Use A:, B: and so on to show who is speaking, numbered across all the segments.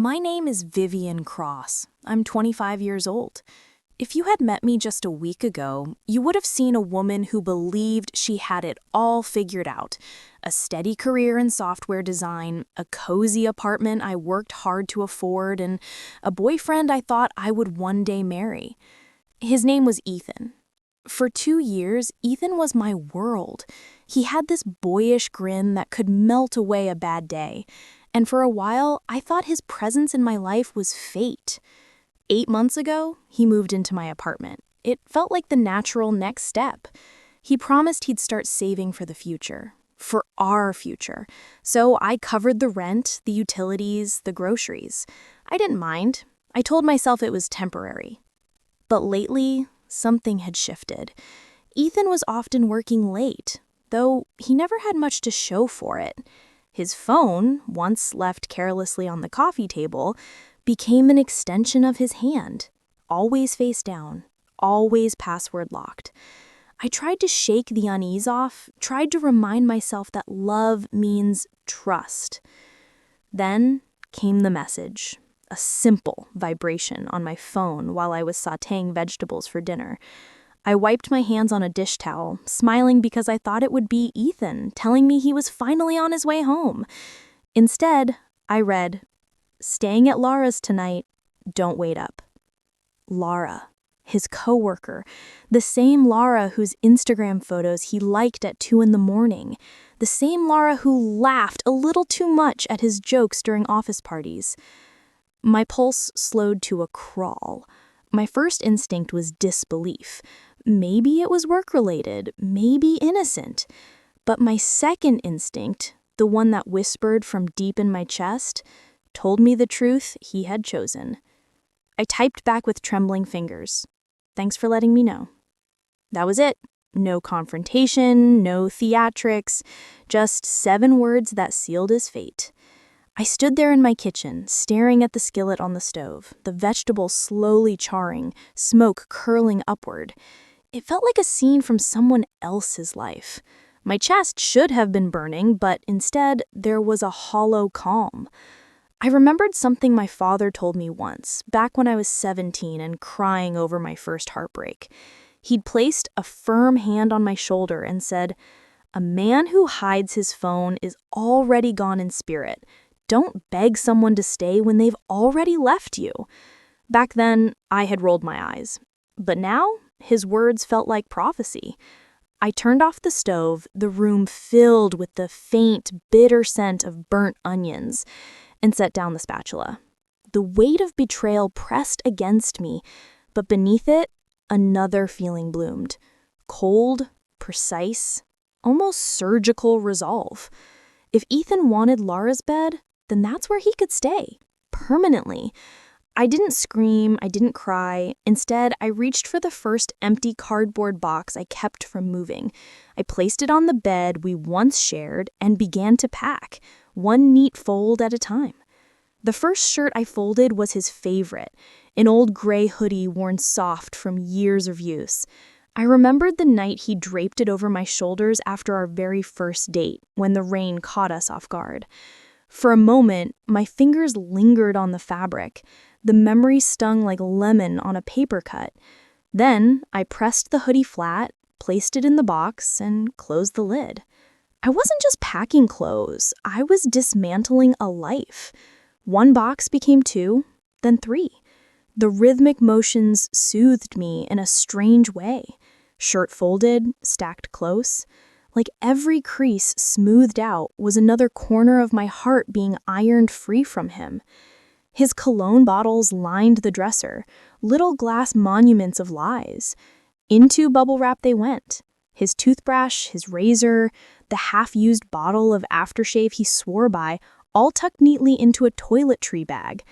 A: My name is Vivian Cross. I'm 25 years old. If you had met me just a week ago, you would have seen a woman who believed she had it all figured out. A steady career in software design, a cozy apartment I worked hard to afford, and a boyfriend I thought I would one day marry. His name was Ethan. For 2 years, Ethan was my world. He had this boyish grin that could melt away a bad day. And for a while, I thought his presence in my life was fate. 8 months ago, he moved into my apartment. It felt like the natural next step. He promised he'd start saving for the future, for our future. So I covered the rent, the utilities, the groceries. I didn't mind. I told myself it was temporary. But lately, something had shifted. Ethan was often working late, though he never had much to show for it. His phone, once left carelessly on the coffee table, became an extension of his hand, always face down, always password locked. I tried to shake the unease off, tried to remind myself that love means trust. Then came the message, a simple vibration on my phone while I was sautéing vegetables for dinner. I wiped my hands on a dish towel, smiling because I thought it would be Ethan telling me he was finally on his way home. Instead, I read, "Staying at Lara's tonight, don't wait up." Lara, his coworker, the same Lara whose Instagram photos he liked at 2 a.m, the same Lara who laughed a little too much at his jokes during office parties. My pulse slowed to a crawl. My first instinct was disbelief. Maybe it was work-related, maybe innocent. But my second instinct, the one that whispered from deep in my chest, told me the truth he had chosen. I typed back with trembling fingers. "Thanks for letting me know." That was it. No confrontation, no theatrics, just 7 words that sealed his fate. I stood there in my kitchen, staring at the skillet on the stove, the vegetables slowly charring, smoke curling upward. It felt like a scene from someone else's life. My chest should have been burning, but instead, there was a hollow calm. I remembered something my father told me once, back when I was 17 and crying over my first heartbreak. He'd placed a firm hand on my shoulder and said, "A man who hides his phone is already gone in spirit. Don't beg someone to stay when they've already left you." Back then, I had rolled my eyes. But now, his words felt like prophecy. I turned off the stove, the room filled with the faint, bitter scent of burnt onions, and set down the spatula. The weight of betrayal pressed against me, but beneath it, another feeling bloomed. Cold, precise, almost surgical resolve. If Ethan wanted Lara's bed, then that's where he could stay, permanently. I didn't scream, I didn't cry. Instead, I reached for the first empty cardboard box I kept from moving. I placed it on the bed we once shared and began to pack, one neat fold at a time. The first shirt I folded was his favorite, an old gray hoodie worn soft from years of use. I remembered the night he draped it over my shoulders after our very first date, when the rain caught us off guard. For a moment, my fingers lingered on the fabric. The memory stung like lemon on a paper cut. Then I pressed the hoodie flat, placed it in the box, and closed the lid. I wasn't just packing clothes, I was dismantling a life. 1 box became 2, then 3. The rhythmic motions soothed me in a strange way. Shirt folded, stacked close. Like every crease smoothed out was another corner of my heart being ironed free from him. His cologne bottles lined the dresser, little glass monuments of lies. Into bubble wrap they went. His toothbrush, his razor, the half-used bottle of aftershave he swore by, all tucked neatly into a toiletry bag.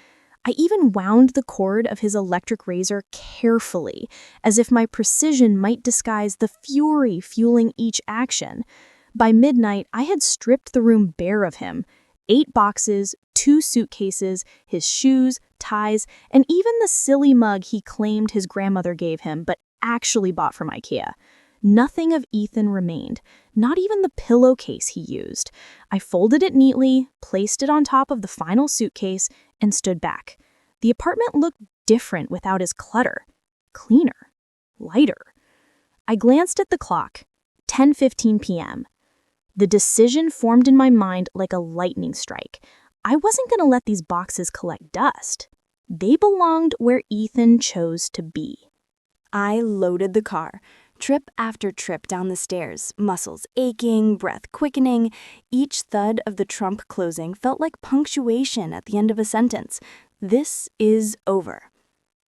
A: I even wound the cord of his electric razor carefully, as if my precision might disguise the fury fueling each action. By midnight, I had stripped the room bare of him. 8 boxes, 2 suitcases, his shoes, ties, and even the silly mug he claimed his grandmother gave him, but actually bought from IKEA. Nothing of Ethan remained, not even the pillowcase he used. I folded it neatly, placed it on top of the final suitcase, and stood back. The apartment looked different without his clutter. Cleaner. Lighter. I glanced at the clock. 10:15 p.m. The decision formed in my mind like a lightning strike. I wasn't going to let these boxes collect dust. They belonged where Ethan chose to be.
B: I loaded the car. Trip after trip down the stairs, muscles aching, breath quickening. Each thud of the trunk closing felt like punctuation at the end of a sentence. This is over.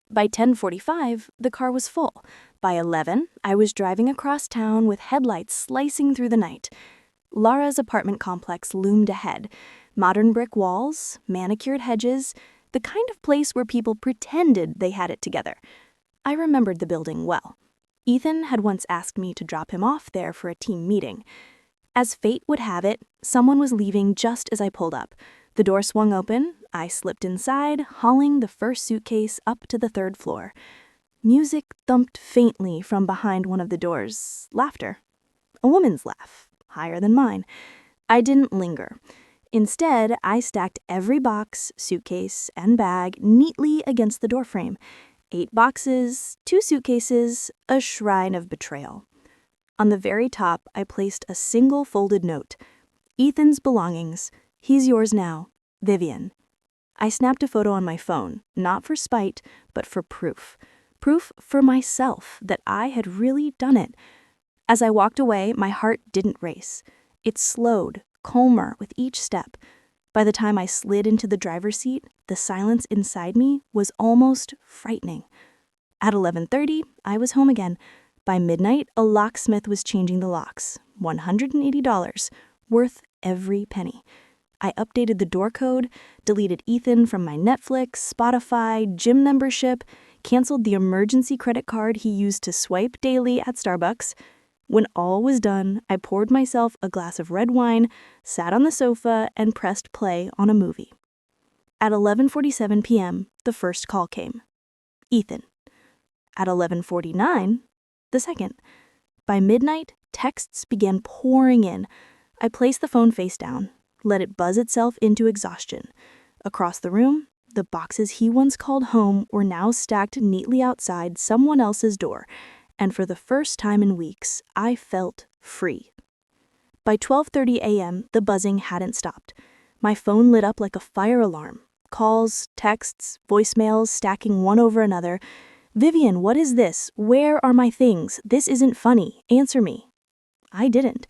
B: By 10:45, the car was full. By 11, I was driving across town with headlights slicing through the night. Lara's apartment complex loomed ahead. Modern brick walls, manicured hedges, the kind of place where people pretended they had it together. I remembered the building well. Ethan had once asked me to drop him off there for a team meeting. As fate would have it, someone was leaving just as I pulled up. The door swung open, I slipped inside, hauling the first suitcase up to the 3rd floor. Music thumped faintly from behind one of the doors. Laughter. A woman's laugh, higher than mine. I didn't linger. Instead, I stacked every box, suitcase, and bag neatly against the doorframe. 8 boxes, 2 suitcases, a shrine of betrayal. On the very top, I placed a single folded note. Ethan's belongings. He's yours now. Vivian. I snapped a photo on my phone, not for spite, but for proof. Proof for myself that I had really done it. As I walked away, my heart didn't race. It slowed, calmer with each step. By the time I slid into the driver's seat, the silence inside me was almost frightening. At 11:30, I was home again. By midnight, a locksmith was changing the locks. $180, worth every penny. I updated the door code, deleted Ethan from my Netflix, Spotify, gym membership, canceled the emergency credit card he used to swipe daily at Starbucks. When all was done, I poured myself a glass of red wine, sat on the sofa, and pressed play on a movie. At 11:47 p.m., the first call came. Ethan. At 11:49, the second. By midnight, texts began pouring in. I placed the phone face down, let it buzz itself into exhaustion. Across the room, the boxes he once called home were now stacked neatly outside someone else's door, and for the first time in weeks, I felt free. By 12:30 a.m., the buzzing hadn't stopped. My phone lit up like a fire alarm. Calls, texts, voicemails stacking one over another. Vivian, what is this? Where are my things? This isn't funny. Answer me. I didn't.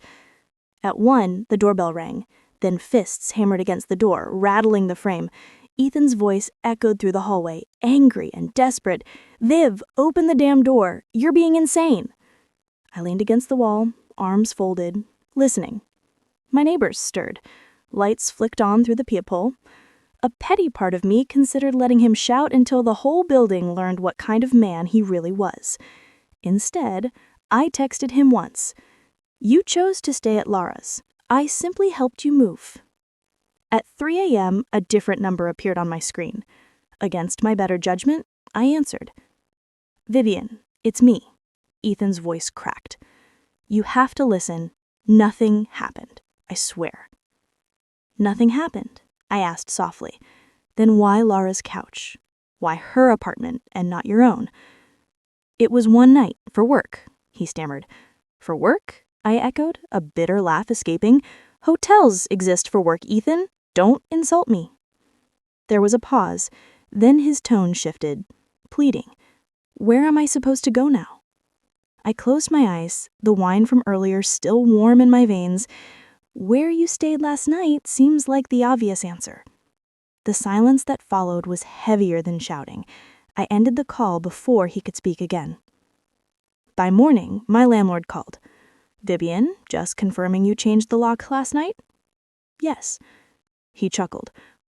B: At 1, the doorbell rang. Then fists hammered against the door, rattling the frame. Ethan's voice echoed through the hallway, angry and desperate. Viv, open the damn door. You're being insane. I leaned against the wall, arms folded, listening. My neighbors stirred. Lights flicked on through the peephole. A petty part of me considered letting him shout until the whole building learned what kind of man he really was. Instead, I texted him once. You chose to stay at Lara's. I simply helped you move. At 3 a.m., a different number appeared on my screen. Against my better judgment, I answered. Vivian, it's me. Ethan's voice cracked. You have to listen. Nothing happened. I swear. Nothing happened, I asked softly. Then why Lara's couch? Why her apartment and not your own? It was one night, for work, he stammered. For work? I echoed, a bitter laugh escaping. Hotels exist for work, Ethan. Don't insult me. There was a pause. Then his tone shifted, pleading. Where am I supposed to go now? I closed my eyes, the wine from earlier still warm in my veins. Where you stayed last night seems like the obvious answer. The silence that followed was heavier than shouting. I ended the call before he could speak again. By morning, my landlord called. Vivian, just confirming you changed the lock last night? Yes. He chuckled.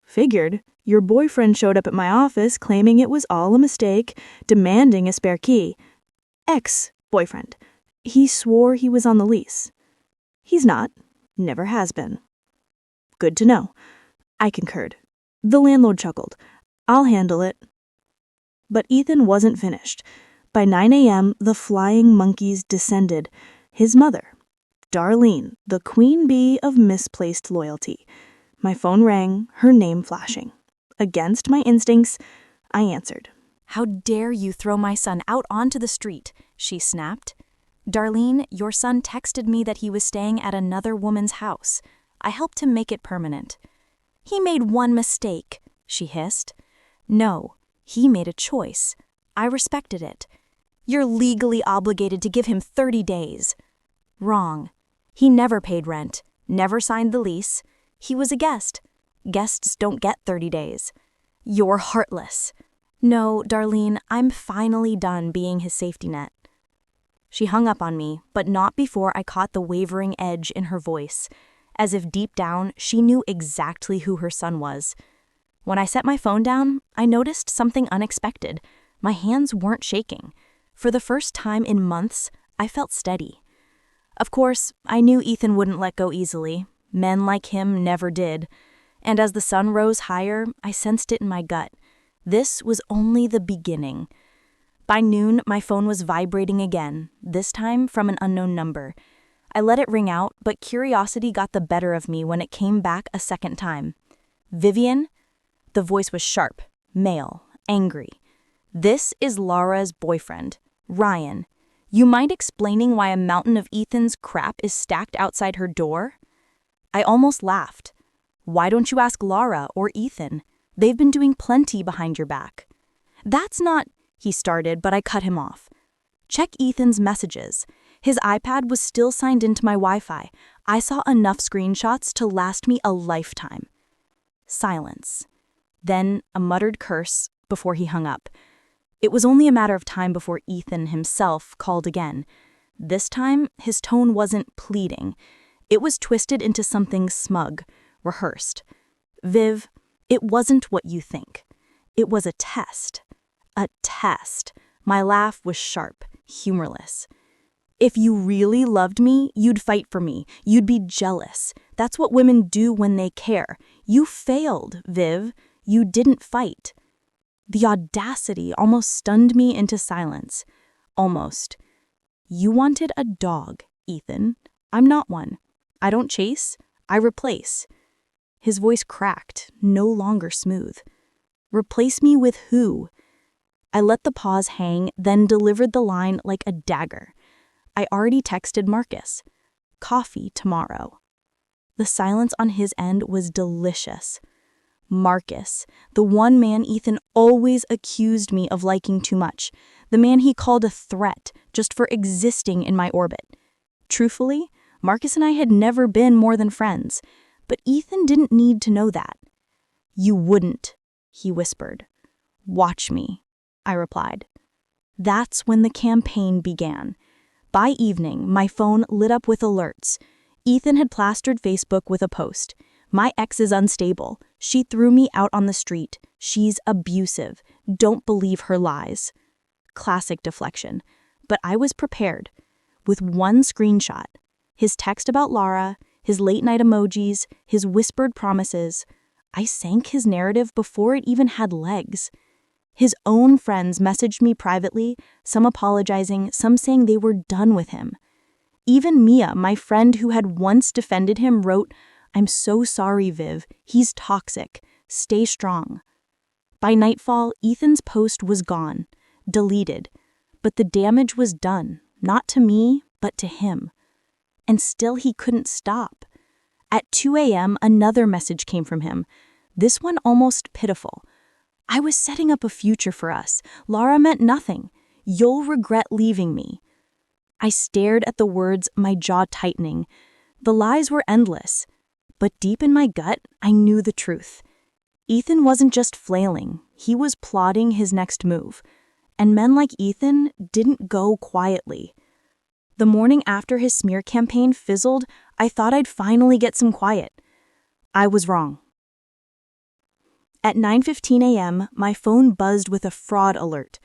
B: Figured. Your boyfriend showed up at my office claiming it was all a mistake, demanding a spare key. Ex-boyfriend. He swore he was on the lease. He's not. Never has been. Good to know. I concurred. The landlord chuckled. I'll handle it. But Ethan wasn't finished. By 9 a.m., the flying monkeys descended. His mother, Darlene, the queen bee of misplaced loyalty. My phone rang, her name flashing. Against my instincts, I answered.
A: "How dare you throw my son out onto the street?" she snapped. "Darlene, your son texted me that he was staying at another woman's house. I helped him make it permanent." "He made one mistake," she hissed. "No, he made a choice. I respected it. You're legally obligated to give him 30 days. Wrong. He never paid rent, never signed the lease. He was a guest. Guests don't get 30 days. You're heartless. No, Darlene, I'm finally done being his safety net." She hung up on me, but not before I caught the wavering edge in her voice, as if deep down she knew exactly who her son was. When I set my phone down, I noticed something unexpected. My hands weren't shaking. For the first time in months, I felt steady. Of course, I knew Ethan wouldn't let go easily. Men like him never did. And as the sun rose higher, I sensed it in my gut. This was only the beginning. By noon, my phone was vibrating again, this time from an unknown number. I let it ring out, but curiosity got the better of me when it came back a second time. "Vivian?" The voice was sharp, male, angry. "This is Lara's boyfriend, Ryan. You mind explaining why a mountain of Ethan's crap is stacked outside her door?" I almost laughed. "Why don't you ask Lara or Ethan? They've been doing plenty behind your back." "That's not," he started, but I cut him off. "Check Ethan's messages. His iPad was still signed into my Wi-Fi. I saw enough screenshots to last me a lifetime." Silence. Then a muttered curse before he hung up. It was only a matter of time before Ethan himself called again. This time, his tone wasn't pleading. It was twisted into something smug, rehearsed. "Viv, it wasn't what you think. It was a test." A test. My laugh was sharp, humorless. "If you really loved me, you'd fight for me. You'd be jealous. That's what women do when they care. You failed, Viv. You didn't fight." The audacity almost stunned me into silence. Almost. "You wanted a dog, Ethan. I'm not one. I don't chase, I replace." His voice cracked, no longer smooth. "Replace me with who?" I let the pause hang, then delivered the line like a dagger. I already texted Marcus. "Coffee tomorrow." The silence on his end was delicious. Marcus, the one man Ethan always accused me of liking too much, the man he called a threat just for existing in my orbit. Truthfully, Marcus and I had never been more than friends, but Ethan didn't need to know that. "You wouldn't," he whispered. "Watch me," I replied. That's when the campaign began. By evening, my phone lit up with alerts. Ethan had plastered Facebook with a post. "My ex is unstable. She threw me out on the street. She's abusive. Don't believe her lies." Classic deflection. But I was prepared. With one screenshot, his text about Lara, his late-night emojis, his whispered promises, I sank his narrative before it even had legs. His own friends messaged me privately, some apologizing, some saying they were done with him. Even Mia, my friend who had once defended him, wrote, "I'm so sorry, Viv. He's toxic. Stay strong." By nightfall, Ethan's post was gone, deleted. But the damage was done, not to me, but to him. And still he couldn't stop. At 2 a.m., another message came from him, this one almost pitiful. "I was setting up a future for us. Lara meant nothing. You'll regret leaving me." I stared at the words, my jaw tightening. The lies were endless. But deep in my gut, I knew the truth. Ethan wasn't just flailing. He was plotting his next move. And men like Ethan didn't go quietly. The morning after his smear campaign fizzled, I thought I'd finally get some quiet. I was wrong. At 9:15 a.m., my phone buzzed with a fraud alert.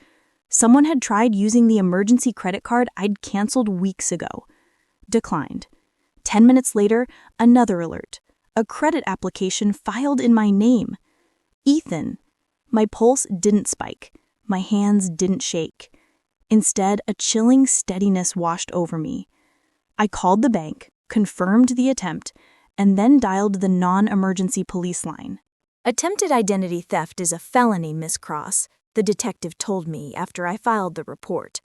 A: Someone had tried using the emergency credit card I'd canceled weeks ago. Declined. 10 minutes later, another alert. A credit application filed in my name. Ethan. My pulse didn't spike. My hands didn't shake. Instead, a chilling steadiness washed over me. I called the bank, confirmed the attempt, and then dialed the non-emergency police line. Attempted identity theft is a felony, Miss Cross, the detective told me after I filed the report.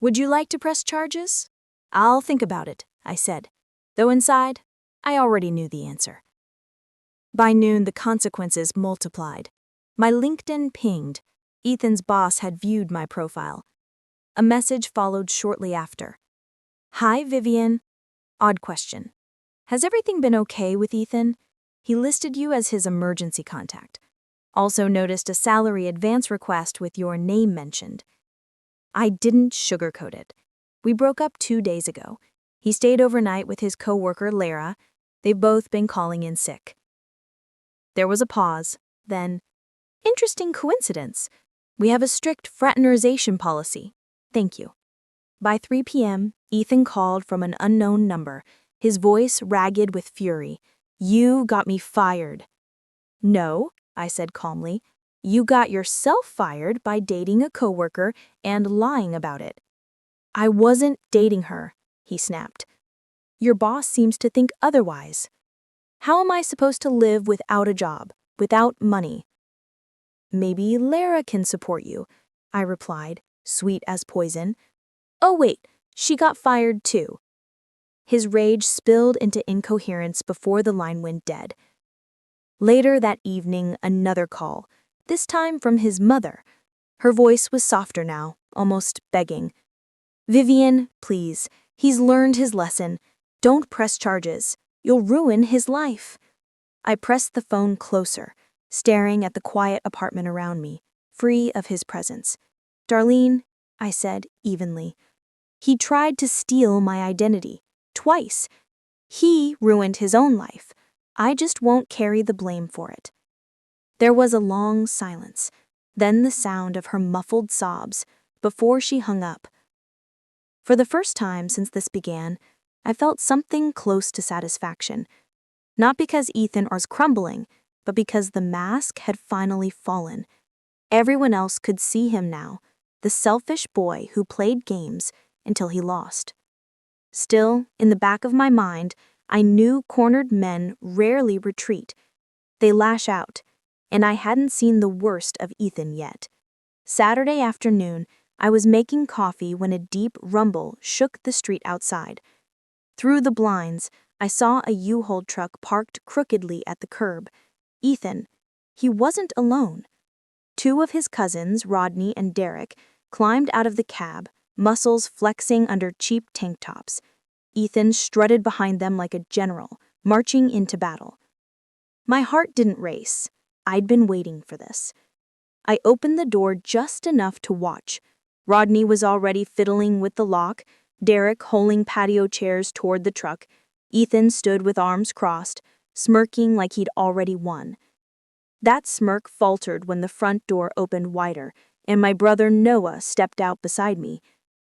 A: Would you like to press charges? I'll think about it, I said, though inside, I already knew the answer. By noon, the consequences multiplied. My LinkedIn pinged. Ethan's boss had viewed my profile. A message followed shortly after. Hi, Vivian. Odd question. Has everything been okay with Ethan? He listed you as his emergency contact. Also noticed a salary advance request with your name mentioned. I didn't sugarcoat it. We broke up 2 days ago. He stayed overnight with his coworker, Lara. They've both been calling in sick. There was a pause, then, interesting coincidence. We have a strict fraternization policy. Thank you. By 3 p.m., Ethan called from an unknown number, his voice ragged with fury. You got me fired. No, I said calmly. You got yourself fired by dating a coworker and lying about it. I wasn't dating her, he snapped. Your boss seems to think otherwise. How am I supposed to live without a job, without money? Maybe Lara can support you, I replied, sweet as poison. Oh wait, she got fired too. His rage spilled into incoherence before the line went dead. Later that evening, another call, this time from his mother. Her voice was softer now, almost begging. Vivian, please, he's learned his lesson. Don't press charges. You'll ruin his life. I pressed the phone closer, staring at the quiet apartment around me, free of his presence. Darlene, I said evenly. He tried to steal my identity, twice. He ruined his own life. I just won't carry the blame for it. There was a long silence, then the sound of her muffled sobs before she hung up. For the first time since this began, I felt something close to satisfaction. Not because Ethan was crumbling, but because the mask had finally fallen. Everyone else could see him now, the selfish boy who played games until he lost. Still, in the back of my mind, I knew cornered men rarely retreat. They lash out, and I hadn't seen the worst of Ethan yet. Saturday afternoon, I was making coffee when a deep rumble shook the street outside. Through the blinds, I saw a U-Haul truck parked crookedly at the curb. Ethan, he wasn't alone. 2 of his cousins, Rodney and Derek, climbed out of the cab, muscles flexing under cheap tank tops. Ethan strutted behind them like a general, marching into battle. My heart didn't race. I'd been waiting for this. I opened the door just enough to watch. Rodney was already fiddling with the lock, Derek holding patio chairs toward the truck. Ethan stood with arms crossed, smirking like he'd already won. That smirk faltered when the front door opened wider, and my brother Noah stepped out beside me.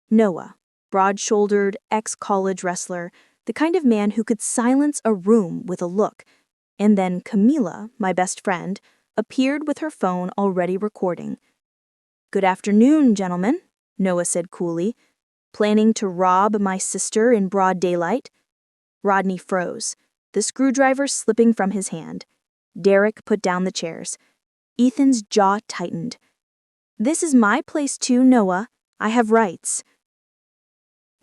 A: Noah, broad-shouldered, ex-college wrestler, the kind of man who could silence a room with a look. And then Camila, my best friend, appeared with her phone already recording. Good afternoon, gentlemen, Noah said coolly. Planning to rob my sister in broad daylight? Rodney froze, the screwdriver slipping from his hand. Derek put down the chairs. Ethan's jaw tightened. This is my place too, Noah. I have rights.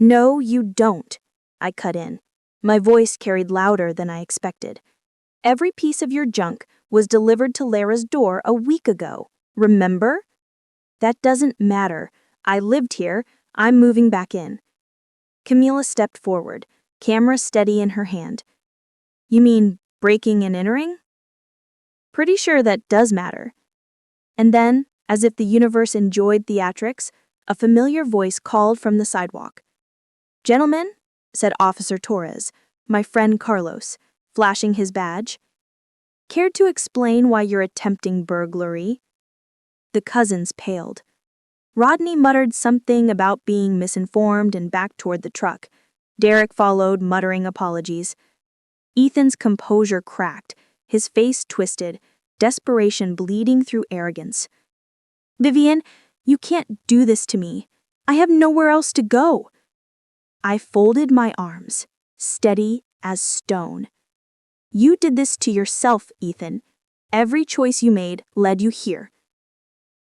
A: No, you don't, I cut in. My voice carried louder than I expected. Every piece of your junk was delivered to Lara's door a week ago, remember? That doesn't matter. I lived here. I'm moving back in. Camila stepped forward, camera steady in her hand. You mean breaking and entering? Pretty sure that does matter. And then, as if the universe enjoyed theatrics, a familiar voice called from the sidewalk. Gentlemen, said Officer Torres, my friend Carlos, flashing his badge. Care to explain why you're attempting burglary? The cousins paled. Rodney muttered something about being misinformed and backed toward the truck. Derek followed, muttering apologies. Ethan's composure cracked, his face twisted, desperation bleeding through arrogance. Vivian, you can't do this to me. I have nowhere else to go. I folded my arms, steady as stone. You did this to yourself, Ethan.
B: Every choice you made led you here.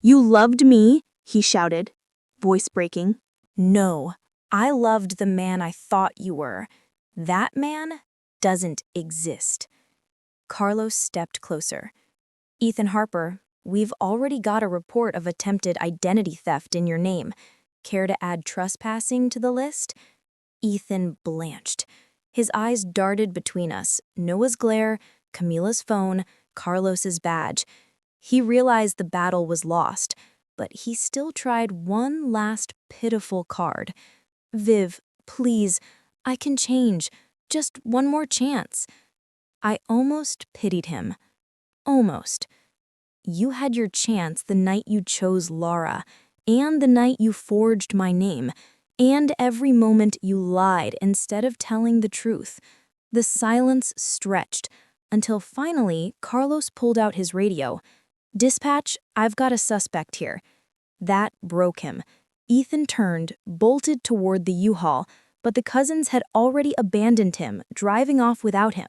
B: You loved me, he shouted, voice breaking.
A: No, I loved the man I thought you were. That man doesn't exist. Carlos stepped closer. Ethan Harper, we've already got a report of attempted identity theft in your name. Care to add trespassing to the list? Ethan blanched. His eyes darted between us, Noah's glare, Camila's phone, Carlos's badge. He realized the battle was lost, but he still tried one last pitiful card. Viv, please, I can change. Just one more chance. I almost pitied him. Almost. You had your chance the night you chose Lara, and the night you forged my name, and every moment you lied instead of telling the truth. The silence stretched, until finally Carlos pulled out his radio. Dispatch, I've got a suspect here. That broke him. Ethan turned, bolted toward the U-Haul, but the cousins had already abandoned him, driving off without him.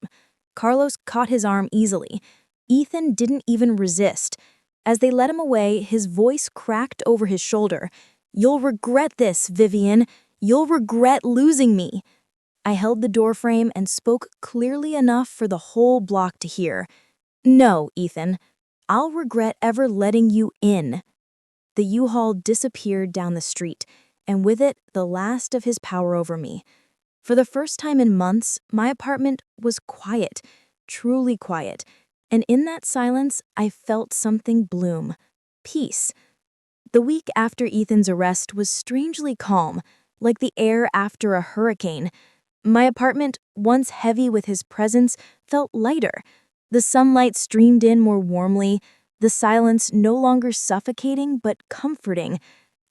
A: Carlos caught his arm easily. Ethan didn't even resist. As they led him away, his voice cracked over his shoulder. You'll regret this, Vivian. You'll regret losing me. I held the doorframe and spoke clearly enough for the whole block to hear. No, Ethan. I'll regret ever letting you in. The U-Haul disappeared down the street, and with it, the last of his power over me. For the first time in months, my apartment was quiet, truly quiet, and in that silence, I felt something bloom. Peace. The week after Ethan's arrest was strangely calm, like the air after a hurricane. My apartment, once heavy with his presence, felt lighter. The sunlight streamed in more warmly, the silence no longer suffocating but comforting.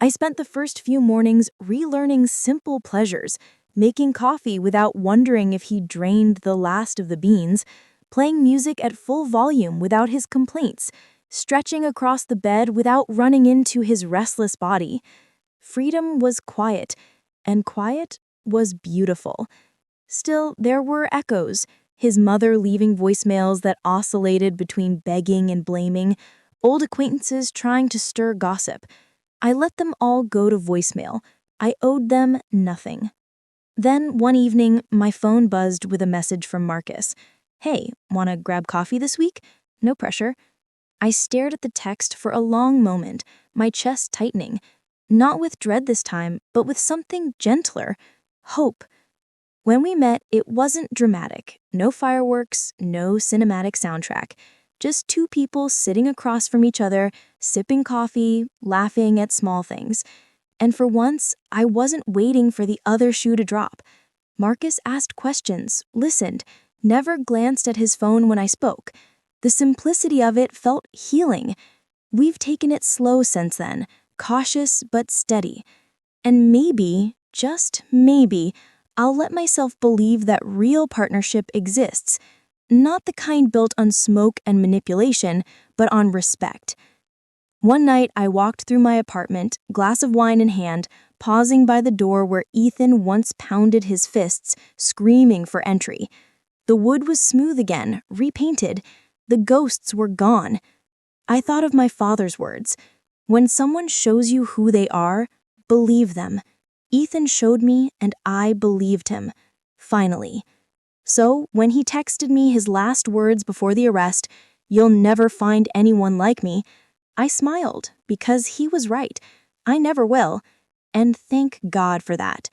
A: I spent the first few mornings relearning simple pleasures, making coffee without wondering if he drained the last of the beans, playing music at full volume without his complaints, stretching across the bed without running into his restless body. Freedom was quiet, and quiet was beautiful. Still, there were echoes, his mother leaving voicemails that oscillated between begging and blaming, old acquaintances trying to stir gossip. I let them all go to voicemail. I owed them nothing. Then, one evening, my phone buzzed with a message from Marcus. Hey, wanna grab coffee this week? No pressure. I stared at the text for a long moment, my chest tightening. Not with dread this time, but with something gentler. Hope. When we met, it wasn't dramatic. No fireworks, no cinematic soundtrack. Just two people sitting across from each other, sipping coffee, laughing at small things. And for once, I wasn't waiting for the other shoe to drop. Marcus asked questions, listened, never glanced at his phone when I spoke. The simplicity of it felt healing. We've taken it slow since then, cautious but steady. And maybe, just maybe, I'll let myself believe that real partnership exists. Not the kind built on smoke and manipulation, but on respect. One night, I walked through my apartment, glass of wine in hand, pausing by the door where Ethan once pounded his fists, screaming for entry. The wood was smooth again, repainted. The ghosts were gone. I thought of my father's words. When someone shows you who they are, believe them. Ethan showed me, and I believed him. Finally. So, when he texted me his last words before the arrest, "You'll never find anyone like me," I smiled, because he was right. I never will. And thank God for that.